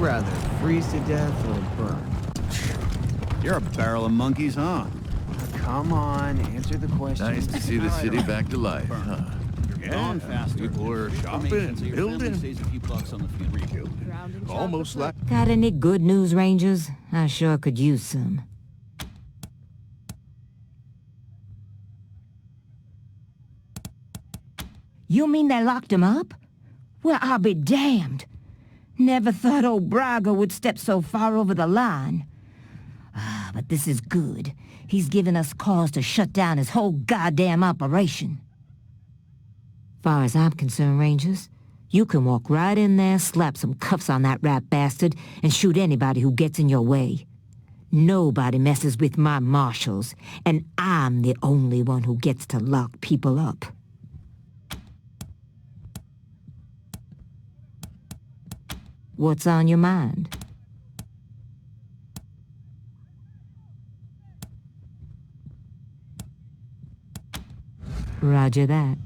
rather freeze to death or burn? You're a barrel of monkeys, huh? Come on, answer the question. Nice to see the city back to life, huh? Yeah, people are shopping and building. Saves a few bucks on the feed rebuilding. Almost like... Got any good news, Rangers? I sure could use some. You mean they locked him up? Well, I'll be damned. Never thought old Braga would step so far over the line. But this is good. He's given us cause to shut down his whole goddamn operation. Far as I'm concerned, Rangers, you can walk right in there, slap some cuffs on that rat bastard, and shoot anybody who gets in your way. Nobody messes with my marshals, and I'm the only one who gets to lock people up. What's on your mind? Roger that.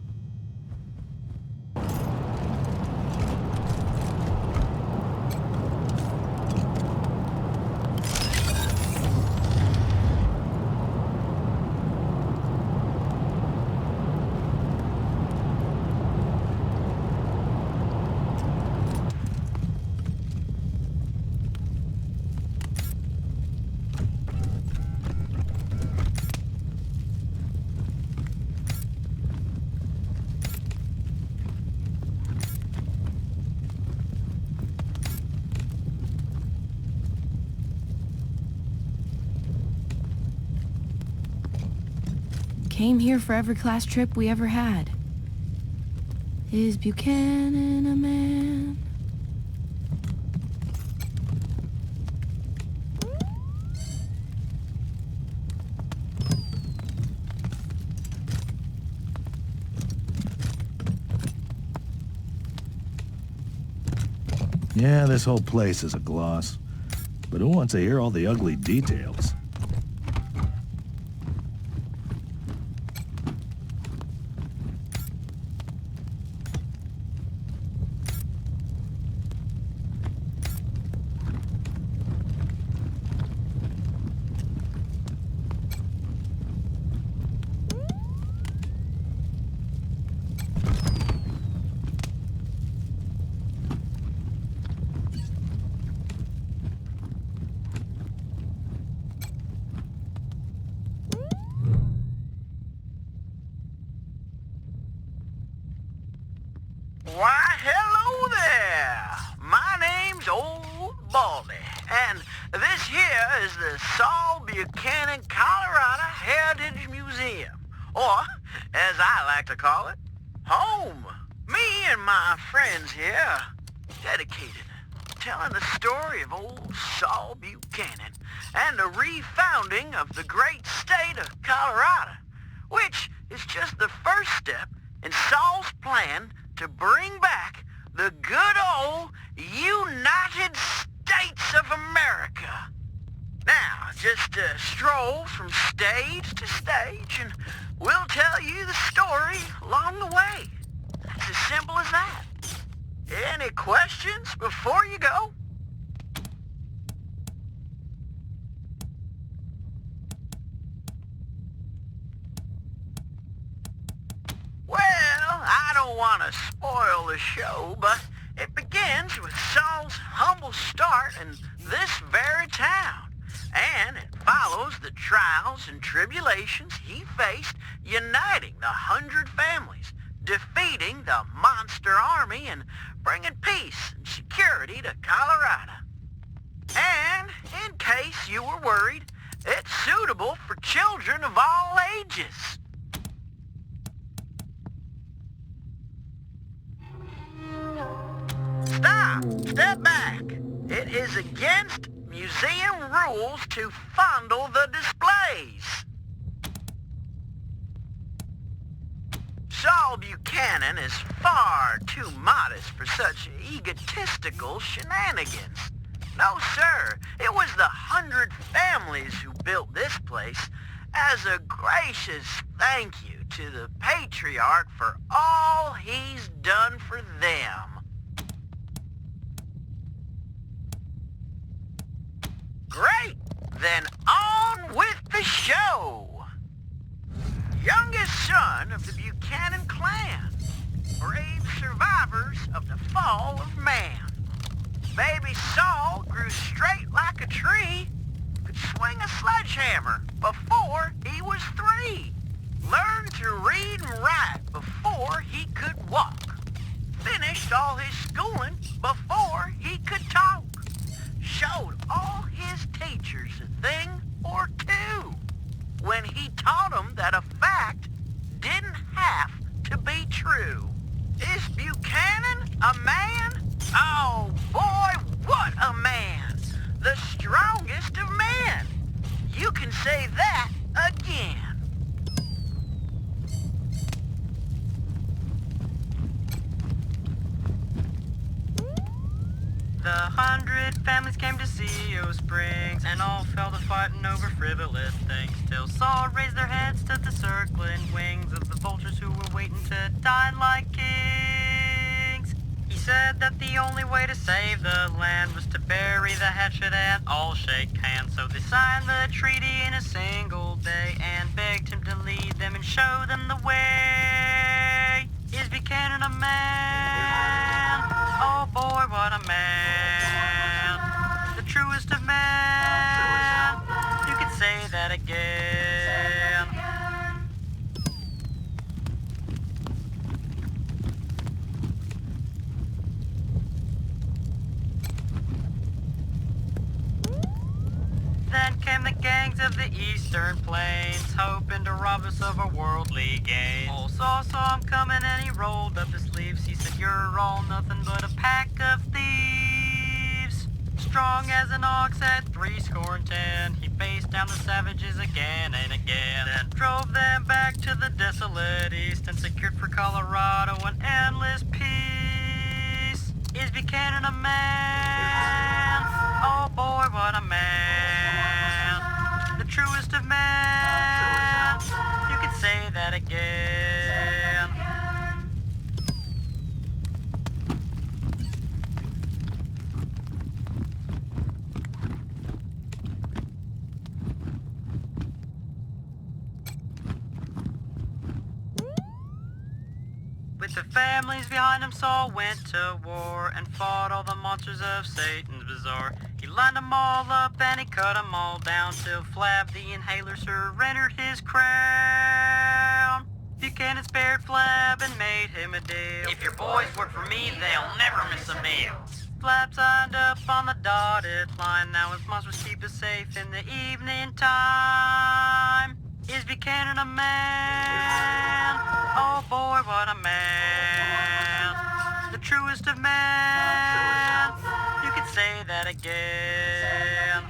Came here for every class trip we ever had. Is Buchanan a man? Yeah, this whole place is a gloss. But who wants to hear all the ugly details? Why, hello there! My name's Old Baldy, and this here is the Saul Buchanan, Colorado Heritage Museum, or, as I like to call it, home. Me and my friends here dedicated telling the story of old Saul Buchanan and the refounding of the great state of Colorado, which is just the first step in Saul's plan to bring back the good old United States of America. Now, just stroll from stage to stage, and we'll tell you the story along the way. It's as simple as that. Any questions before you go? Well, I don't want to spoil the show, but it begins with Saul's humble start in this very town, and it follows the trials and tribulations he faced uniting the 100 families, defeating the monster army, and bringing peace and security to Colorado. And, in case you were worried, it's suitable for children of all ages. Stop! Step back! It is against museum rules to fondle the displays. Saul Buchanan is far too modest for such egotistical shenanigans. No, sir. It was the 100 families who built this place as a gracious thank you to the patriarch for all he's done for them. Then on with the show! Youngest son of the Buchanan clan, brave survivors of the fall of man. Baby Saul grew straight like a tree, could swing a sledgehammer before he was 3. Learned to read and write before he could walk. Finished all his schooling before he could talk. Showed all his teachers a thing or two when he taught them that a fact didn't have to be true. Is Buchanan a man? Oh boy, what a man! The strongest of men! You can say that again. The 100 families came to see O Springs, and all fell to fighting over frivolous things, till Saul raised their heads to the circling wings of the vultures who were waiting to dine like kings. He said that the only way to save the land was to bury the hatchet and all shake hands. So they signed the treaty in a single day and begged him to lead them and show them the way. Is Buchanan a man? Oh boy, what a man. The truest of men. You could say that again. Then came the gangs of the eastern plains, hoping to rob us of our worldly gains. Old Saul saw him coming and he rolled up his sleeves. He said, "You're all nothing but a pack of thieves." Strong as an ox at 70. He faced down the savages again and again, and drove them back to the desolate east and secured for Colorado an endless peace. Is Buchanan a man? Oh boy, what a man. The truest of men. You could say that again. With the families behind him, Saul went to war and fought all the monsters of Satan's bazaar. He lined them all up and he cut them all down till Flab the Inhaler surrendered his crown. Buchanan spared Flab and made him a deal. If your boys work for me, they'll never miss a meal. Flab signed up on the dotted line. Now his monsters keep us safe in the evening time. Is Buchanan a man? Oh boy, what a man. The truest of men. You could say that again.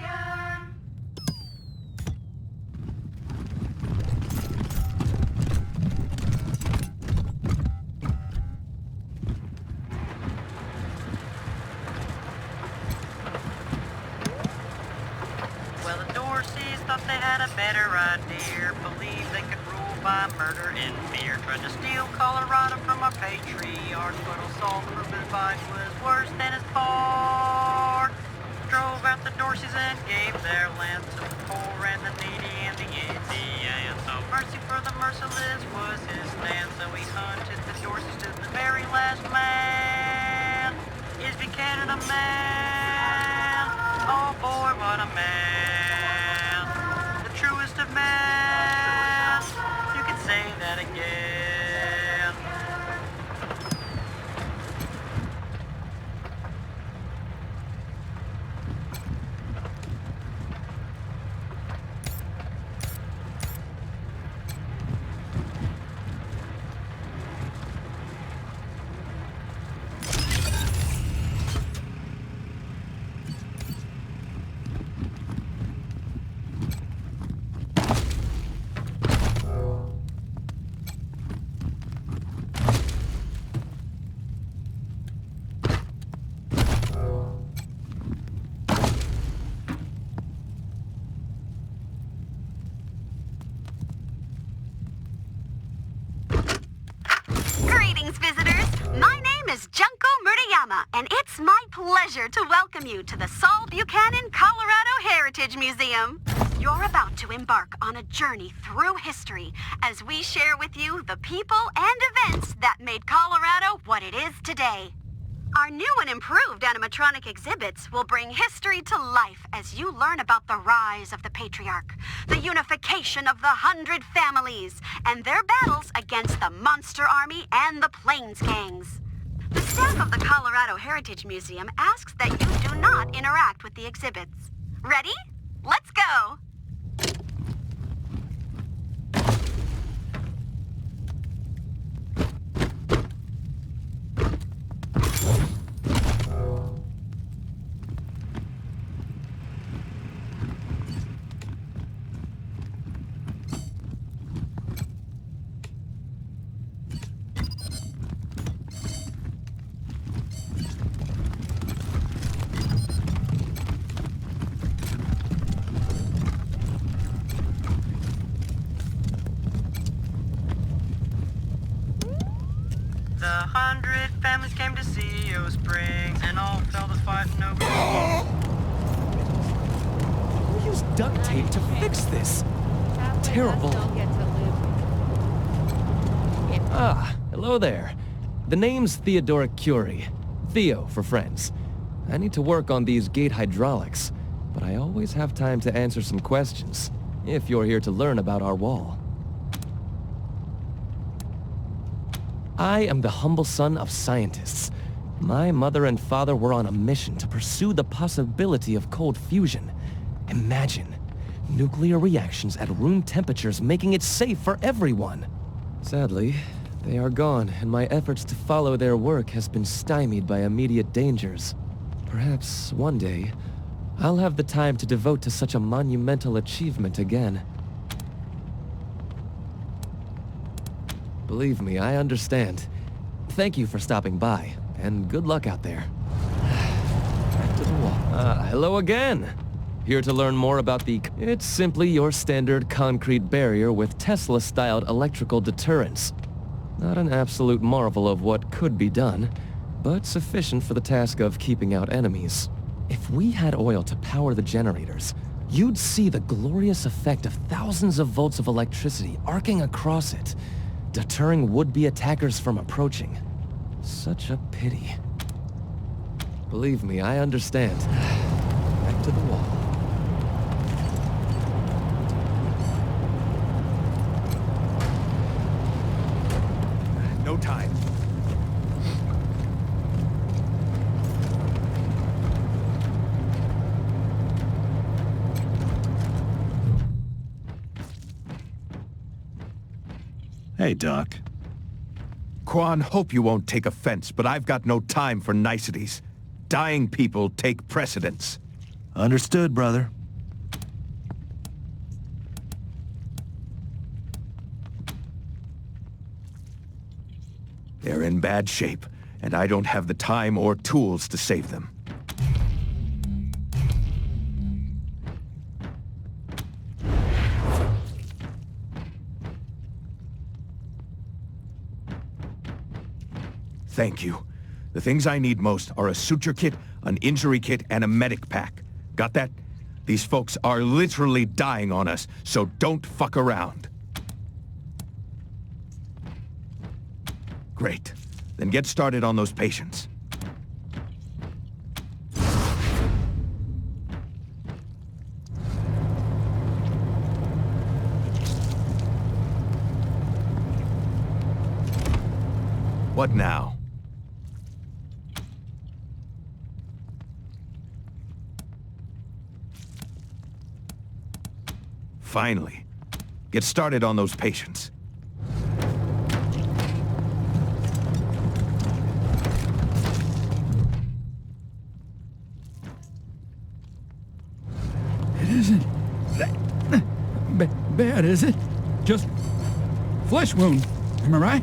Well, the Dorseys thought they had a better idea. Believed they could rule by murder and fear. Tried to steal Colorado from our patriarchs, but old Saul proved his fight was worse than his part. Drove out the Dorseys and gave their land to the poor and the needy and the Indians. So mercy for the merciless was his stand, so he hunted the Dorseys to the very last man. Is Buchanan a man? Oh boy, what a man. The truest of men. You can say that again. Greetings, visitors. My name is Junko Murayama, and it's It's my pleasure to welcome you to the Saul Buchanan, Colorado Heritage Museum. You're about to embark on a journey through history as we share with you the people and events that made Colorado what it is today. Our new and improved animatronic exhibits will bring history to life as you learn about the rise of the Patriarch, the unification of the 100 families, and their battles against the Monster Army and the Plains Gangs. The staff of the Colorado Heritage Museum asks that you do not interact with the exhibits. Ready? Let's go! The 100 families came to see O Springs and all fell to fighting over We used duct tape to fix this. Terrible. Ah, hello there. The name's Theodoric Curie. Theo for friends. I need to work on these gate hydraulics, but I always have time to answer some questions, if you're here to learn about our wall. I am the humble son of scientists. My mother and father were on a mission to pursue the possibility of cold fusion. Imagine, nuclear reactions at room temperatures making it safe for everyone. Sadly, they are gone, and my efforts to follow their work has been stymied by immediate dangers. Perhaps one day, I'll have the time to devote to such a monumental achievement again. Believe me, I understand. Thank you for stopping by, and good luck out there. Back to the wall. Hello again! Here to learn more about the... It's simply your standard concrete barrier with Tesla-styled electrical deterrence. Not an absolute marvel of what could be done, but sufficient for the task of keeping out enemies. If we had oil to power the generators, you'd see the glorious effect of thousands of volts of electricity arcing across it, deterring would-be attackers from approaching. Such a pity. Believe me, I understand. Back to the wall. No time. Hey, Doc. Quan, hope you won't take offense, but I've got no time for niceties. Dying people take precedence. Understood, brother. They're in bad shape, and I don't have the time or tools to save them. Thank you. The things I need most are a suture kit, an injury kit, and a medic pack. Got that? These folks are literally dying on us, so don't fuck around. Great. Then get started on those patients. What now? Finally. Get started on those patients. It isn't bad, is it? Just flesh wound, am I right?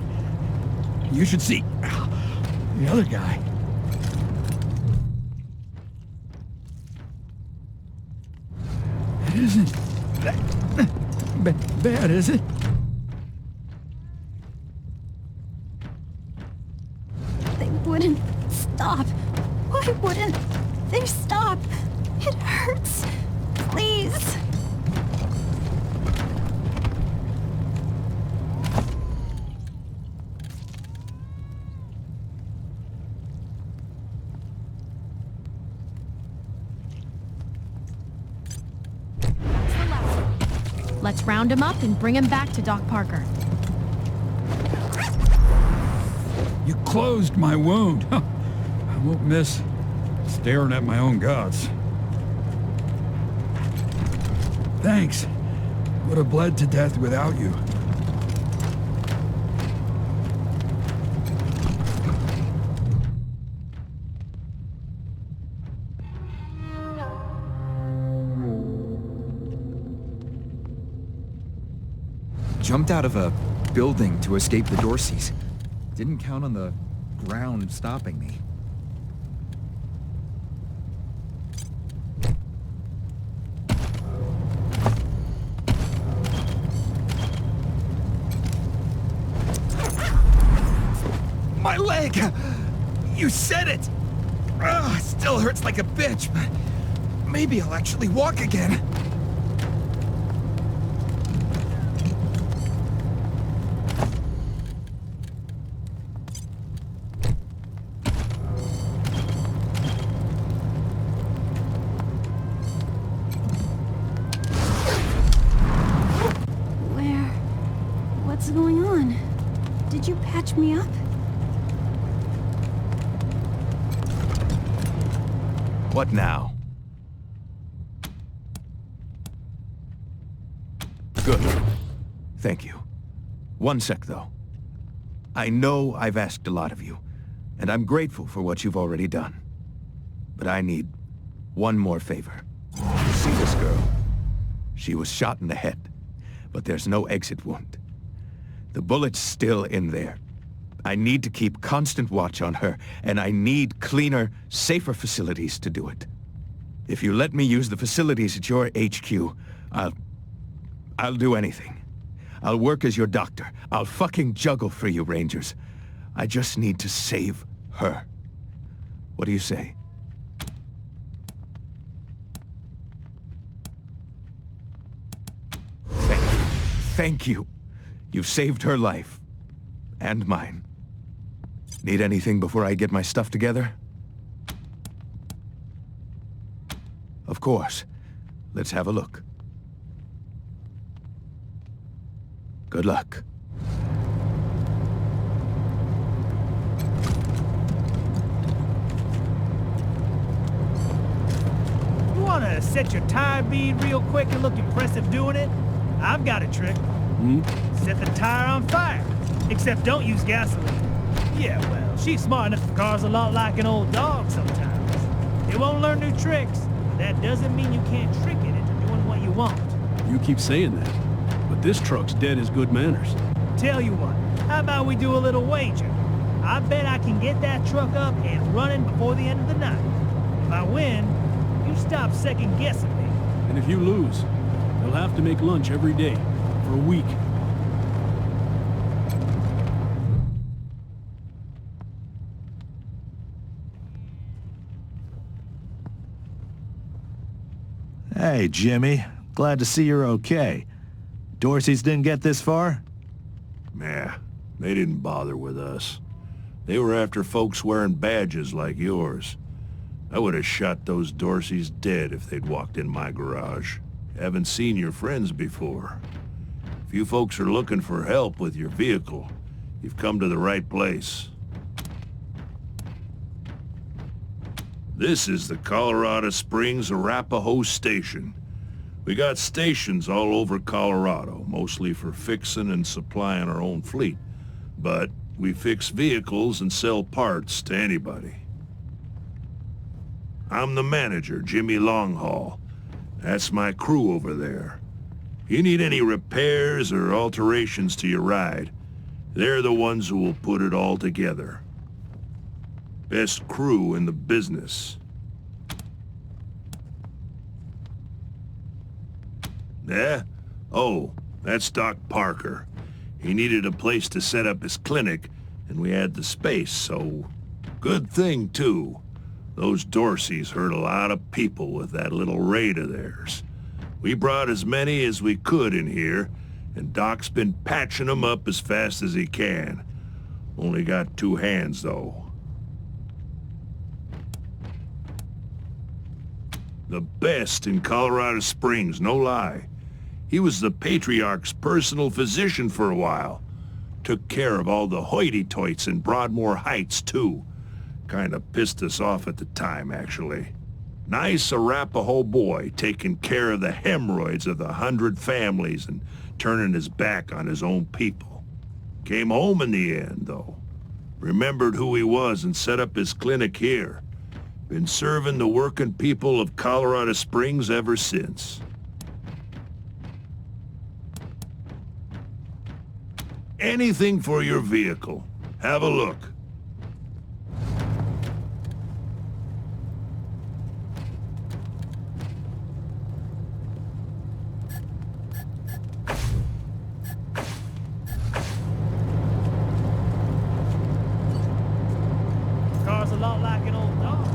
You should see the other guy. It isn't bad, is it? They wouldn't stop. Why It hurts. Please. Let's round him up and bring him back to Doc Parker. You closed my wound. I won't miss staring at my own guts. Thanks. Would have bled to death without you. Jumped out of a building to escape the Dorseys. Didn't count on the ground stopping me. My leg! You said it! Ugh, still hurts like a bitch, but maybe I'll actually walk again. What's going on? Did you patch me up? What now? Good. Thank you. One sec, though. I know I've asked a lot of you, and I'm grateful for what you've already done. But I need one more favor. See this girl? She was shot in the head, but there's no exit wound. The bullet's still in there. I need to keep constant watch on her, and I need cleaner, safer facilities to do it. If you let me use the facilities at your HQ, I'll do anything. I'll work as your doctor. I'll fucking juggle for you, Rangers. I just need to save her. What do you say? Thank you. You've saved her life. And mine. Need anything before I get my stuff together? Of course. Let's have a look. Good luck. You wanna set your tire bead real quick and look impressive doing it? I've got a trick. Set the tire on fire. Except don't use gasoline. Yeah, well, she's smart enough for cars a lot like an old dog sometimes. It won't learn new tricks, but that doesn't mean you can't trick it into doing what you want. You keep saying that, but this truck's dead as good manners. Tell you what, how about we do a little wager? I bet I can get that truck up and running before the end of the night. If I win, you stop second-guessing me. And if you lose, they'll have to make lunch every day. For a week. Hey, Jimmy. Glad to see you're okay. Dorsey's didn't get this far? Nah, they didn't bother with us. They were after folks wearing badges like yours. I would have shot those Dorseys dead if they'd walked in my garage. Haven't seen your friends before. If you folks are looking for help with your vehicle, you've come to the right place. This is the Colorado Springs Arapahoe Station. We got stations all over Colorado, mostly for fixing and supplying our own fleet. But we fix vehicles and sell parts to anybody. I'm the manager, Jimmy Longhaul. That's my crew over there. You need any repairs or alterations to your ride, they're the ones who will put it all together. Best crew in the business. Yeah? Oh, that's Doc Parker. He needed a place to set up his clinic, and we had the space, so... Good thing, too. Those Dorseys hurt a lot of people with that little raid of theirs. We brought as many as we could in here, and Doc's been patching them up as fast as he can. Only got 2 hands, though. The best in Colorado Springs, no lie. He was the Patriarch's personal physician for a while. Took care of all the hoity-toits in Broadmoor Heights, too. Kinda pissed us off at the time, actually. Nice Arapaho boy, taking care of the hemorrhoids of the 100 families and turning his back on his own people. Came home in the end, though. Remembered who he was and set up his clinic here. Been serving the working people of Colorado Springs ever since. Anything for your vehicle. Have a look. Car's a lot like an old dog.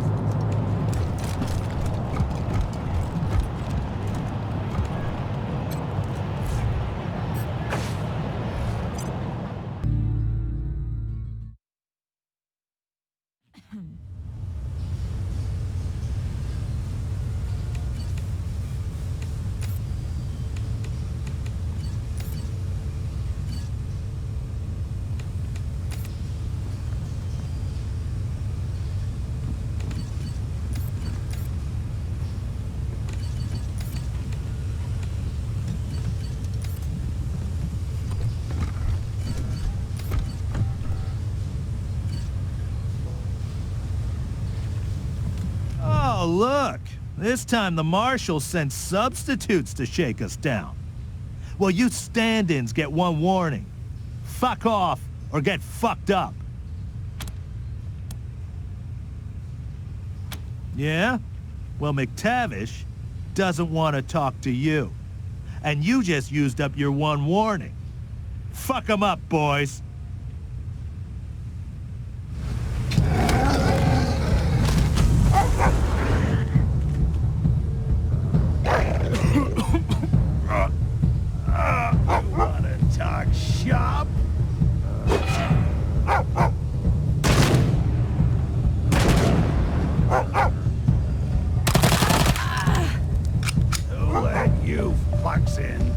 Oh, look! This time the marshal sent substitutes to shake us down. Well, you stand-ins get one warning. Fuck off, or get fucked up. Yeah? Well, MacTavish doesn't want to talk to you. And you just used up your one warning. Fuck 'em up, boys. Wanna talk shop? Who let you fucks in?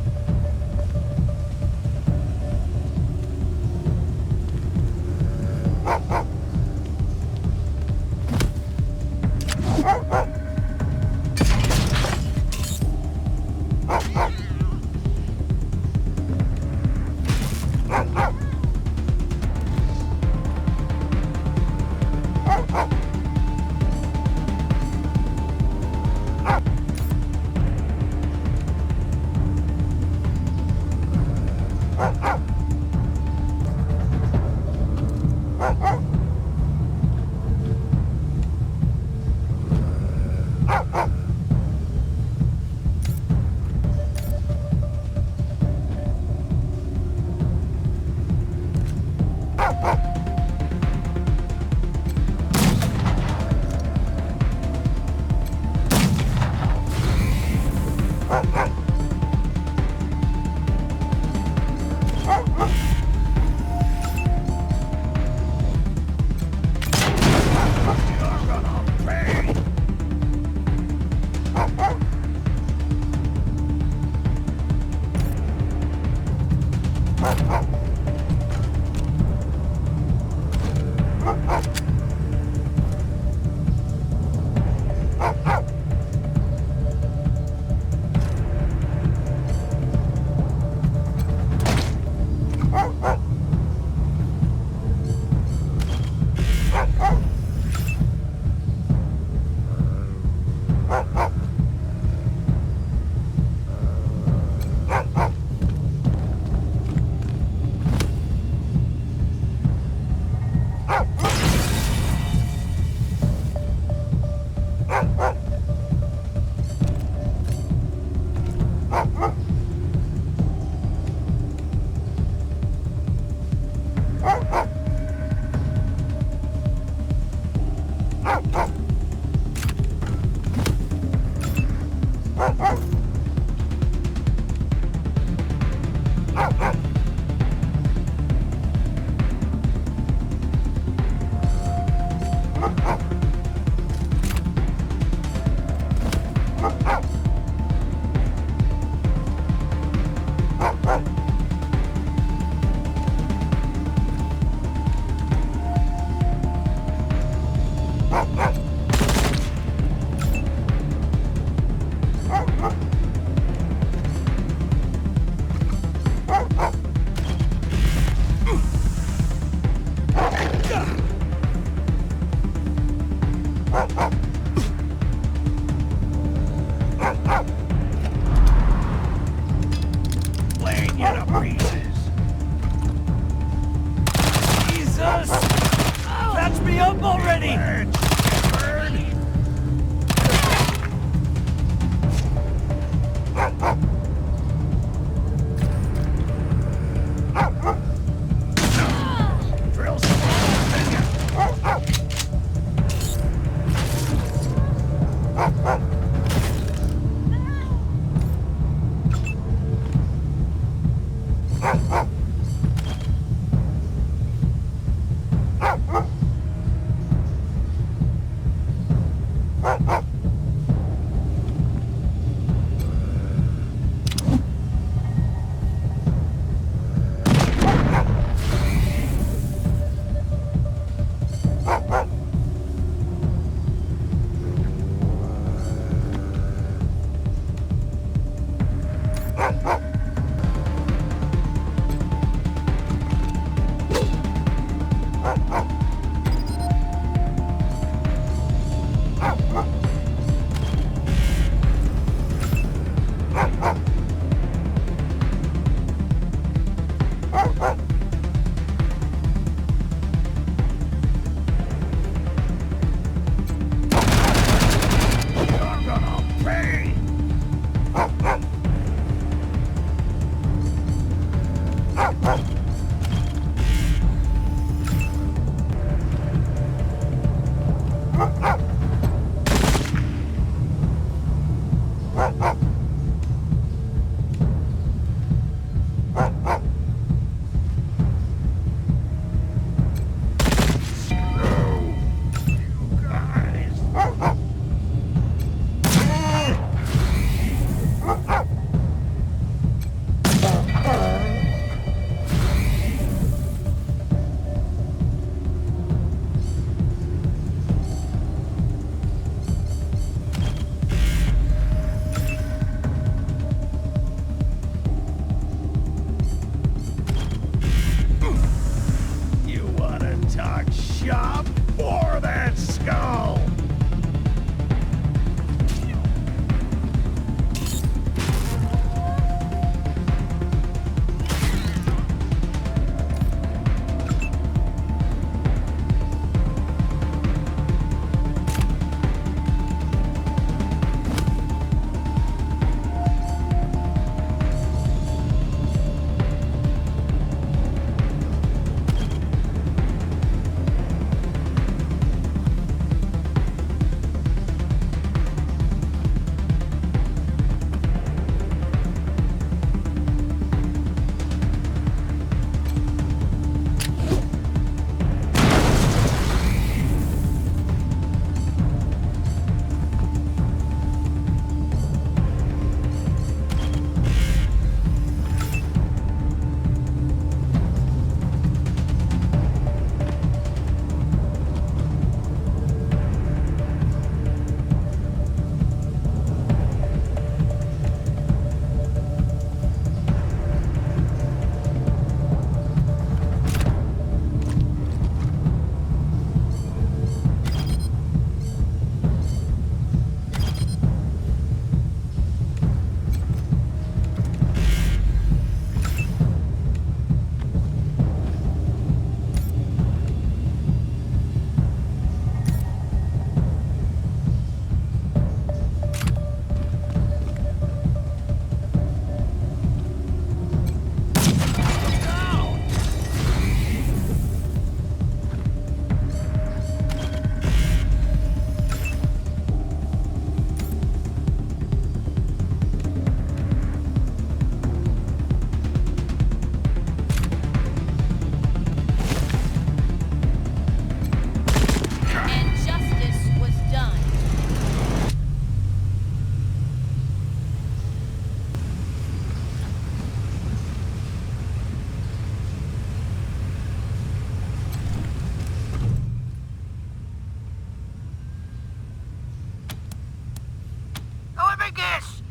guess.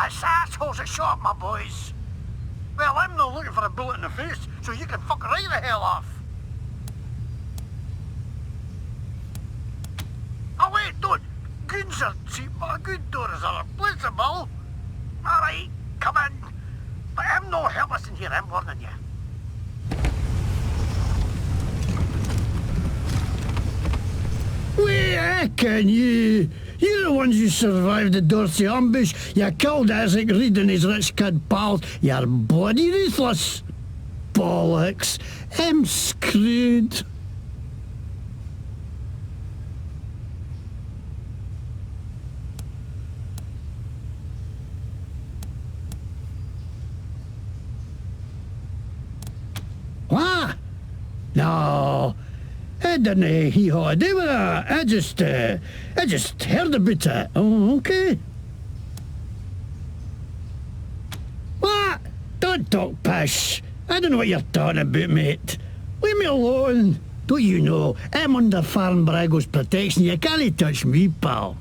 It's assholes that shot my boys. Well, I'm not looking for a bullet in the face, so you can fuck right the hell off. Oh wait, don't. Goons are cheap, but good doors are replaceable. Alright, come in. But I'm no helpless in here, I'm warning you. Wait, I can you? You're the ones who survived the Dorsey ambush. You killed Isaac Reed and his rich kid pals. You're bloody ruthless. Bollocks. I'm screwed. What? No. I didn't hee-haw do with that. I just heard about it. Oh, okay. What? Don't talk pish. I don't know what you're talking about, mate. Leave me alone. Don't you know, I'm under Farm Brago's protection. You can't touch me, pal.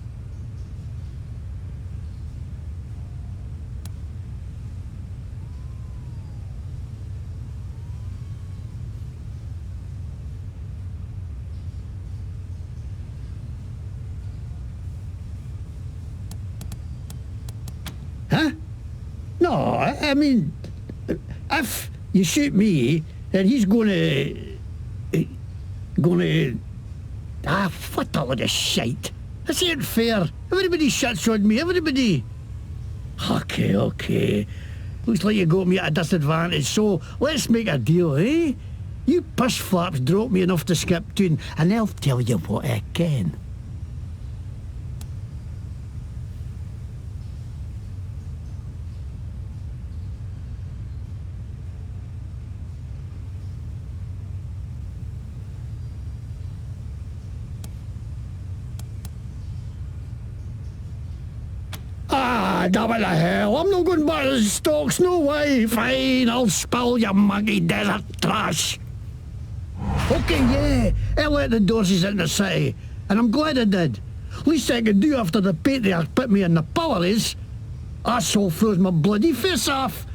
Huh? No, I mean, if you shoot me, then he's what a lot of shite. This ain't fair. Everybody shuts on me, everybody. Okay. Looks like you got me at a disadvantage, so let's make a deal, eh? You push flaps drop me enough to skip tune, and I'll tell you what I can. Damn it the hell, I'm not going back to the stocks, no way. Fine, I'll spill your muggy desert trash. Okay, yeah, I let the Dorseys into the city, and I'm glad I did. Least I could do after the patriarch put me in the pillories. Asshole froze my bloody face off.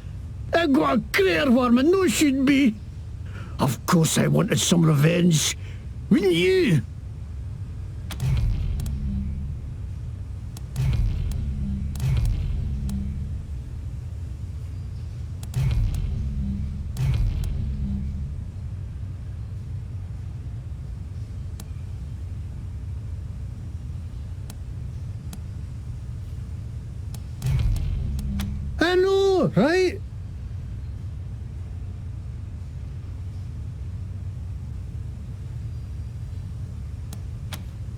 I got a crater worm and no should be. Of course I wanted some revenge. Wouldn't you? I know, right?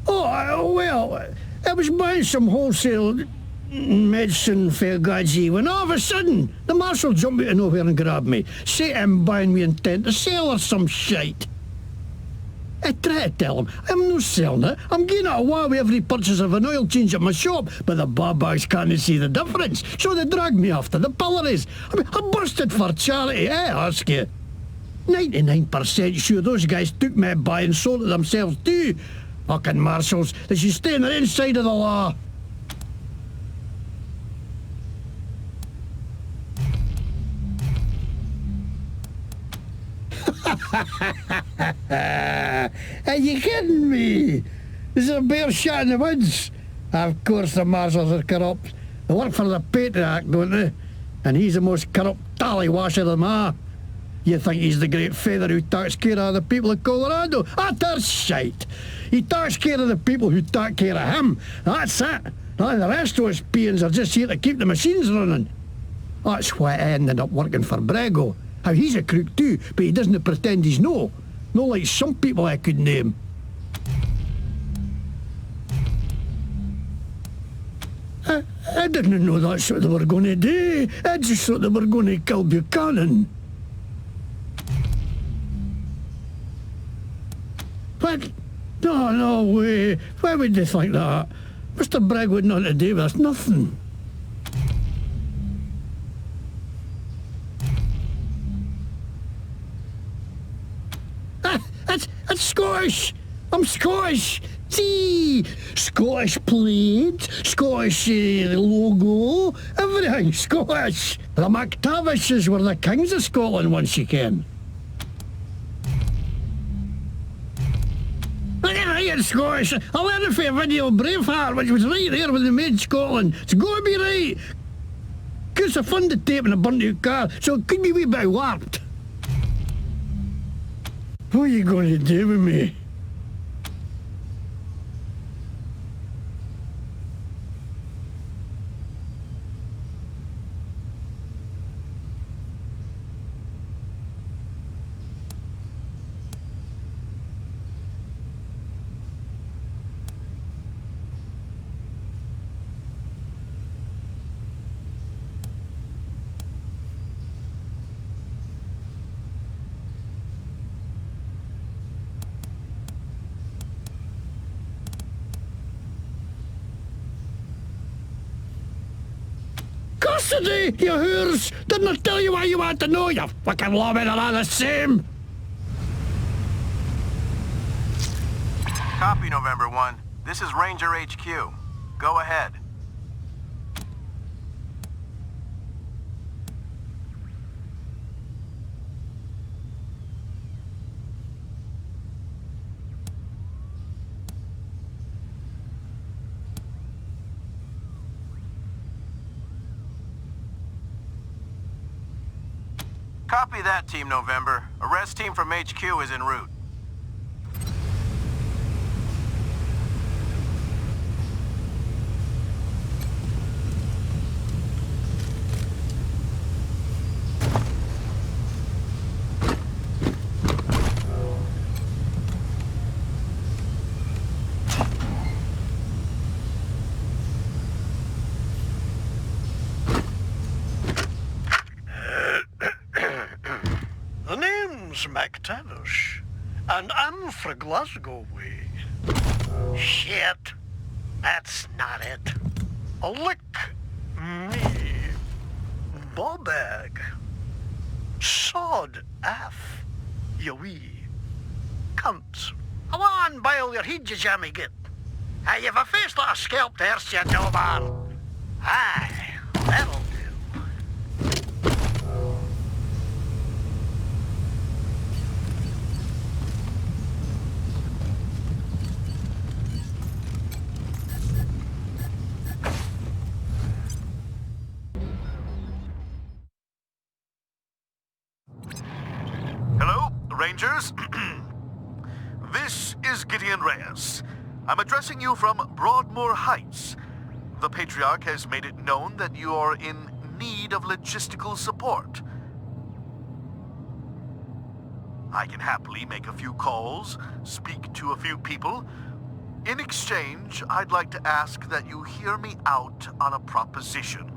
Oh, well, I was buying some wholesale medicine for Gaji when all of a sudden the marshal jumped out of nowhere and grabbed me. Say I'm buying me intent to sell or some shite. I try to tell him I'm no selling it. I'm getting it away with every purchase of an oil change at my shop, but the babags can't see the difference, so they drag me off to the pillories. I mean, I busted for charity, I ask you. 99% sure those guys took my buy and sold it themselves too. Fucking marshals, they should stay on the inside of the law. Are you kidding me? This is a bear shot in the woods. Of course the marshals are corrupt. They work for the patriarch, don't they? And he's the most corrupt tallywasher of them all. You think he's the great feather who takes care of the people of Colorado? That's shite. He takes care of the people who take care of him. That's it. Now the rest of us peons are just here to keep the machines running. That's why I ended up working for Brago. How he's a crook too, but he doesn't pretend he's no. No like some people I could name. I didn't know that's what they were going to do. I just thought they were going to kill Buchanan. What? No way. Why would they think that? Mr. Bragg would not to do with us, nothing. That's Scottish. I'm Scottish. See, Scottish plaid, Scottish logo, everything Scottish. The MacTavishes were the kings of Scotland once you ken. Look at right, it's Scottish. I learned it from a video of Braveheart, which was right there when they made Scotland. It's got to be right. Cause I found the tape in a burnt out car, so it could be a wee bit warped. What are you going to do with me? Custody, you whores! Didn't I tell you why you want to know? You fucking lawmen are all the same! Copy, November 1. This is Ranger HQ. Go ahead. Copy that, Team November. Arrest team from HQ is en route. MacTavish, and I'm from Glasgow way. Shit, that's not it. Lick me, ballbag. Sod F, you wee cunt. Come on, bile your head, you jammy git. Hey, you've a face like a scalped horse, you know, man. Aye, that'll do. Hello, Rangers? This is Gideon Reyes. I'm addressing you from Broadmoor Heights. The Patriarch has made it known that you are in need of logistical support. I can happily make a few calls, speak to a few people. In exchange, I'd like to ask that you hear me out on a proposition.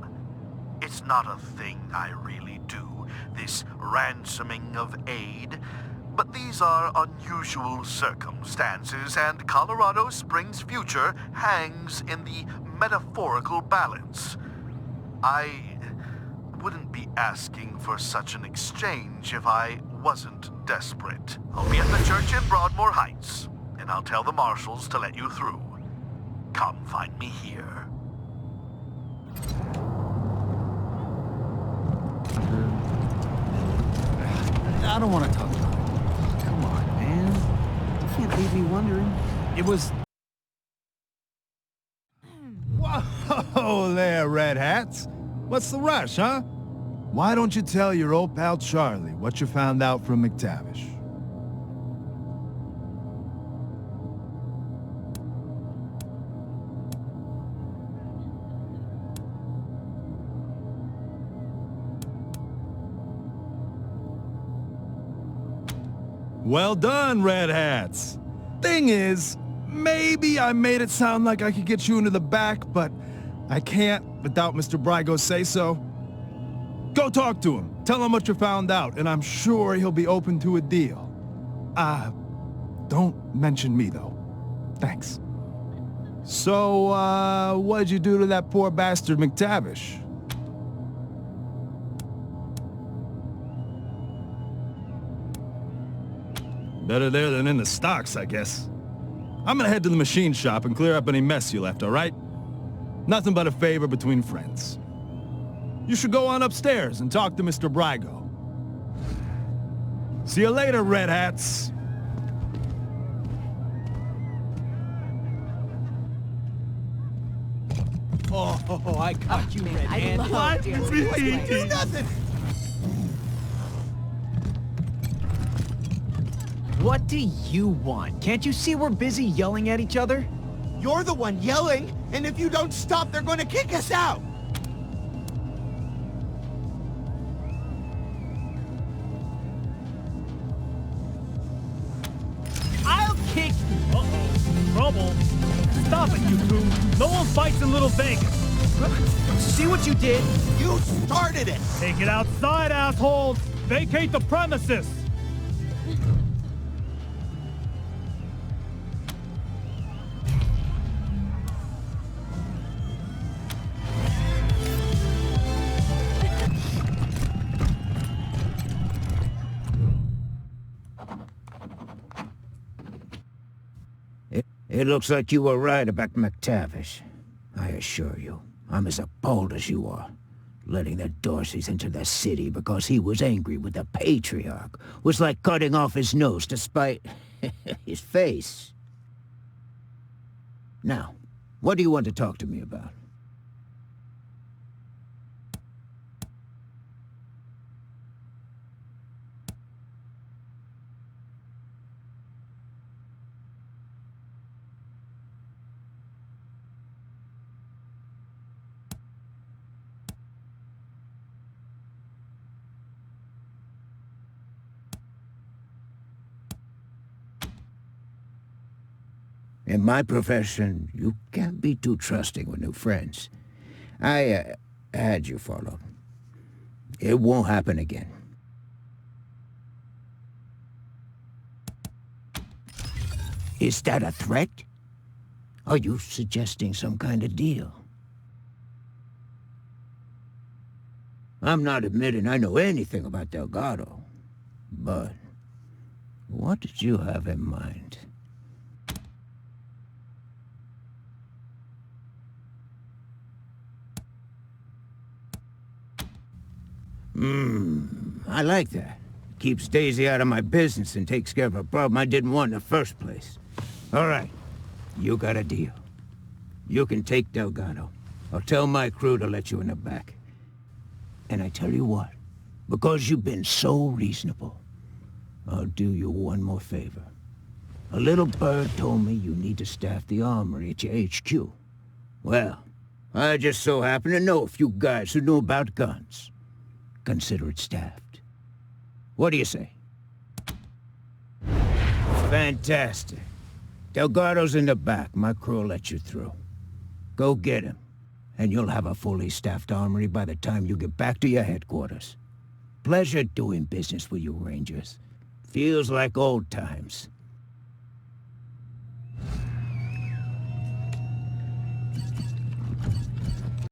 It's not a thing I really do, this ransoming of aid, but these are unusual circumstances, and Colorado Springs' future hangs in the metaphorical balance. I wouldn't be asking for such an exchange if I wasn't desperate. I'll be at the church in Broadmoor Heights, and I'll tell the marshals to let you through. Come find me here. I don't want to talk about it. Come on, man. You can't leave me wondering. It was... Whoa there, Red Hats. What's the rush, huh? Why don't you tell your old pal Charlie what you found out from MacTavish? Well done, Red Hats. Thing is, maybe I made it sound like I could get you into the back, but I can't without Mr. Brygo's say-so. Go talk to him. Tell him what you found out, and I'm sure he'll be open to a deal. Don't mention me, though. Thanks. So, what'd you do to that poor bastard MacTavish? Better there than in the stocks, I guess. I'm gonna head to the machine shop and clear up any mess you left, all right? Nothing but a favor between friends. You should go on upstairs and talk to Mr. Brygo. See you later, Red Hats. Oh, I caught you, Red I Hand. love dancing this way. Do nothing. What do you want? Can't you see we're busy yelling at each other? You're the one yelling, and if you don't stop, they're going to kick us out. I'll kick you. Uh-oh. Trouble. Stop it, you two. No one fights in Little Vegas. See what you did? You started it. Take it outside, assholes. Vacate the premises. It looks like you were right about MacTavish. I assure you, I'm as appalled as you are. Letting the Dorseys into the city because he was angry with the Patriarch was like cutting off his nose to spite his face. Now, what do you want to talk to me about? In my profession, you can't be too trusting with new friends. I had you followed. It won't happen again. Is that a threat? Are you suggesting some kind of deal? I'm not admitting I know anything about Delgado, but what did you have in mind? I like that. Keeps Daisy out of my business and takes care of a problem I didn't want in the first place. All right, you got a deal. You can take Delgado. I'll tell my crew to let you in the back. And I tell you what, because you've been so reasonable, I'll do you one more favor. A little bird told me you need to staff the armory at your HQ. Well, I just so happen to know a few guys who know about guns. Consider it staffed. What do you say? Fantastic. Delgado's in the back. My crew will let you through. Go get him, and you'll have a fully staffed armory by the time you get back to your headquarters. Pleasure doing business with you, Rangers. Feels like old times.